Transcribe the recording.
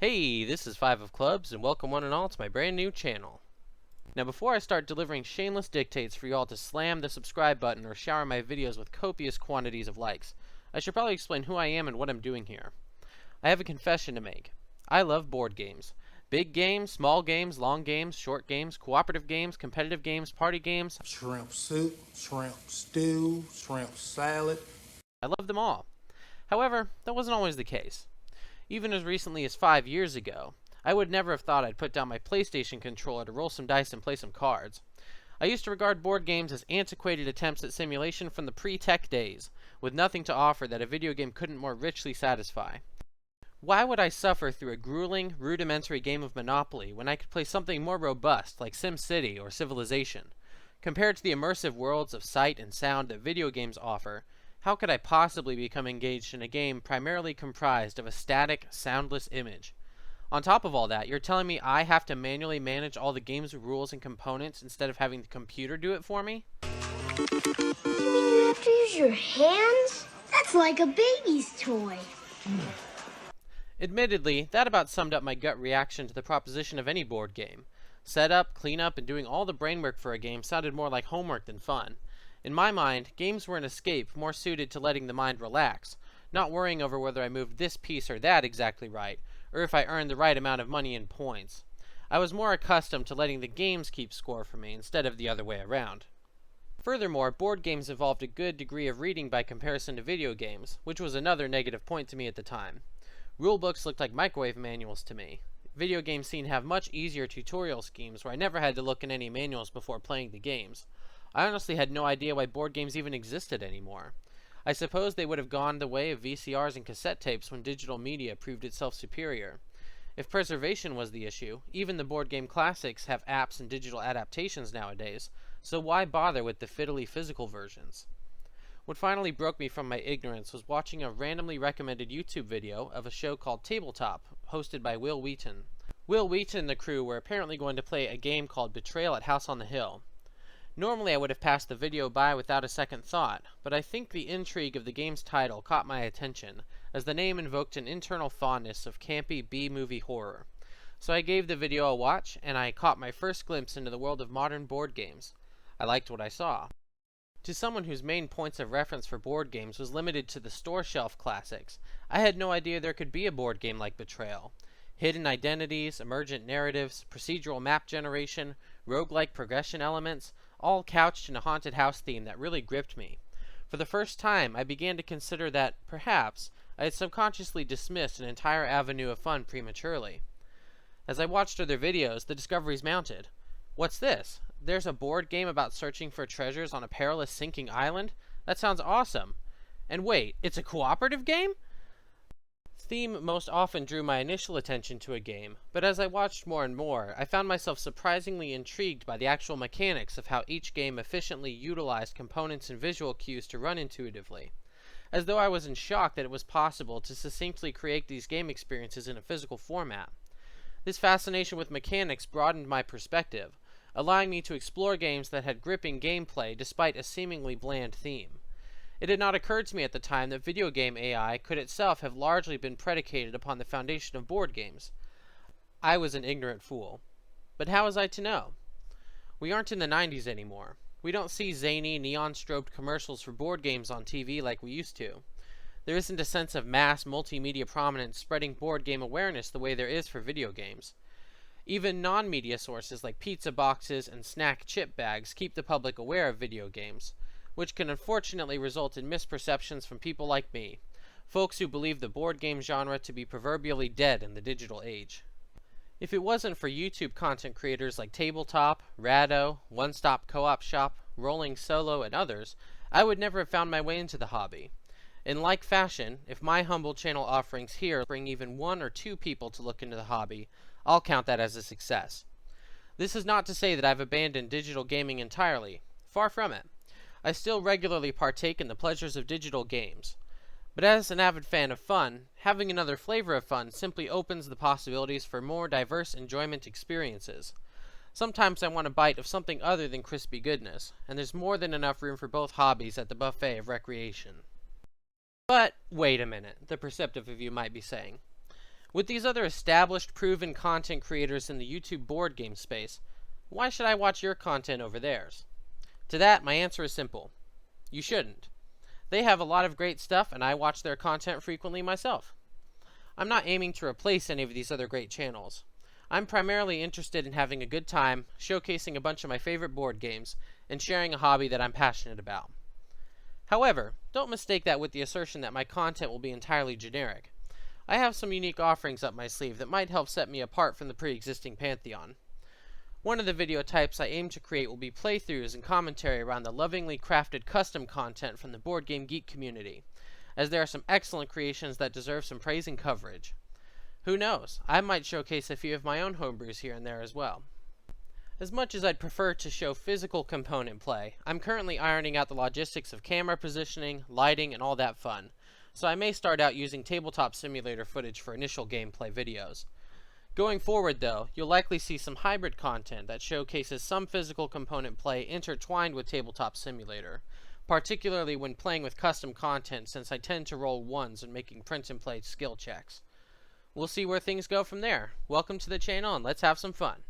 Hey, this is Five of Clubs, and welcome one and all to my brand new channel. Now before I start delivering shameless dictates for y'all to slam the subscribe button or shower my videos with copious quantities of likes, I should probably explain who I am and what I'm doing here. I have a confession to make. I love board games. Big games, small games, long games, short games, cooperative games, competitive games, party games. Shrimp soup, shrimp stew, shrimp salad. I love them all. However, that wasn't always the case. Even as recently as 5 years ago, I would never have thought I'd put down my PlayStation controller to roll some dice and play some cards. I used to regard board games as antiquated attempts at simulation from the pre-tech days, with nothing to offer that a video game couldn't more richly satisfy. Why would I suffer through a grueling, rudimentary game of Monopoly when I could play something more robust like SimCity or Civilization? Compared to the immersive worlds of sight and sound that video games offer, how could I possibly become engaged in a game primarily comprised of a static, soundless image? On top of all that, you're telling me I have to manually manage all the game's rules and components instead of having the computer do it for me? You mean you have to use your hands? That's like a baby's toy. Admittedly, that about summed up my gut reaction to the proposition of any board game. Setup, cleanup, and doing all the brainwork for a game sounded more like homework than fun. In my mind, games were an escape more suited to letting the mind relax, not worrying over whether I moved this piece or that exactly right, or if I earned the right amount of money in points. I was more accustomed to letting the games keep score for me instead of the other way around. Furthermore, board games involved a good degree of reading by comparison to video games, which was another negative point to me at the time. Rulebooks looked like microwave manuals to me. Video games seemed to have much easier tutorial schemes where I never had to look in any manuals before playing the games. I honestly had no idea why board games even existed anymore. I suppose they would have gone the way of VCRs and cassette tapes when digital media proved itself superior. If preservation was the issue, even the board game classics have apps and digital adaptations nowadays, so why bother with the fiddly physical versions? What finally broke me from my ignorance was watching a randomly recommended YouTube video of a show called Tabletop, hosted by Wil Wheaton. Wil Wheaton and the crew were apparently going to play a game called Betrayal at House on the Hill. Normally I would have passed the video by without a second thought, but I think the intrigue of the game's title caught my attention, as the name invoked an internal fondness of campy B-movie horror. So I gave the video a watch, and I caught my first glimpse into the world of modern board games. I liked what I saw. To someone whose main points of reference for board games was limited to the store shelf classics, I had no idea there could be a board game like Betrayal. Hidden identities, emergent narratives, procedural map generation, roguelike progression elements, all couched in a haunted house theme that really gripped me. For the first time, I began to consider that, perhaps, I had subconsciously dismissed an entire avenue of fun prematurely. As I watched other videos, the discoveries mounted. What's this? There's a board game about searching for treasures on a perilous sinking island? That sounds awesome. And wait, it's a cooperative game? Theme most often drew my initial attention to a game, but as I watched more and more, I found myself surprisingly intrigued by the actual mechanics of how each game efficiently utilized components and visual cues to run intuitively. As though I was in shock that it was possible to succinctly create these game experiences in a physical format. This fascination with mechanics broadened my perspective, allowing me to explore games that had gripping gameplay despite a seemingly bland theme. It had not occurred to me at the time that video game AI could itself have largely been predicated upon the foundation of board games. I was an ignorant fool. But how was I to know? We aren't in the 90s anymore. We don't see zany, neon-strobed commercials for board games on TV like we used to. There isn't a sense of mass multimedia prominence spreading board game awareness the way there is for video games. Even non-media sources like pizza boxes and snack chip bags keep the public aware of video games, which can unfortunately result in misperceptions from people like me, folks who believe the board game genre to be proverbially dead in the digital age. If it wasn't for YouTube content creators like Tabletop, Rado, One Stop Co-op Shop, Rolling Solo, and others, I would never have found my way into the hobby. In like fashion, if my humble channel offerings here bring even 1 or 2 people to look into the hobby, I'll count that as a success. This is not to say that I've abandoned digital gaming entirely. Far from it. I still regularly partake in the pleasures of digital games. But as an avid fan of fun, having another flavor of fun simply opens the possibilities for more diverse enjoyment experiences. Sometimes I want a bite of something other than crispy goodness, and there's more than enough room for both hobbies at the buffet of recreation. But wait a minute, the perceptive of you might be saying. With these other established, proven content creators in the YouTube board game space, why should I watch your content over theirs? To that, my answer is simple. You shouldn't. They have a lot of great stuff, and I watch their content frequently myself. I'm not aiming to replace any of these other great channels. I'm primarily interested in having a good time, showcasing a bunch of my favorite board games, and sharing a hobby that I'm passionate about. However, don't mistake that with the assertion that my content will be entirely generic. I have some unique offerings up my sleeve that might help set me apart from the pre-existing pantheon. One of the video types I aim to create will be playthroughs and commentary around the lovingly crafted custom content from the Board Game Geek community, as there are some excellent creations that deserve some praise and coverage. Who knows, I might showcase a few of my own homebrews here and there as well. As much as I'd prefer to show physical component play, I'm currently ironing out the logistics of camera positioning, lighting, and all that fun, so I may start out using Tabletop Simulator footage for initial gameplay videos. Going forward though, you'll likely see some hybrid content that showcases some physical component play intertwined with Tabletop Simulator, particularly when playing with custom content since I tend to roll ones when making print and play skill checks. We'll see where things go from there. Welcome to the channel and let's have some fun.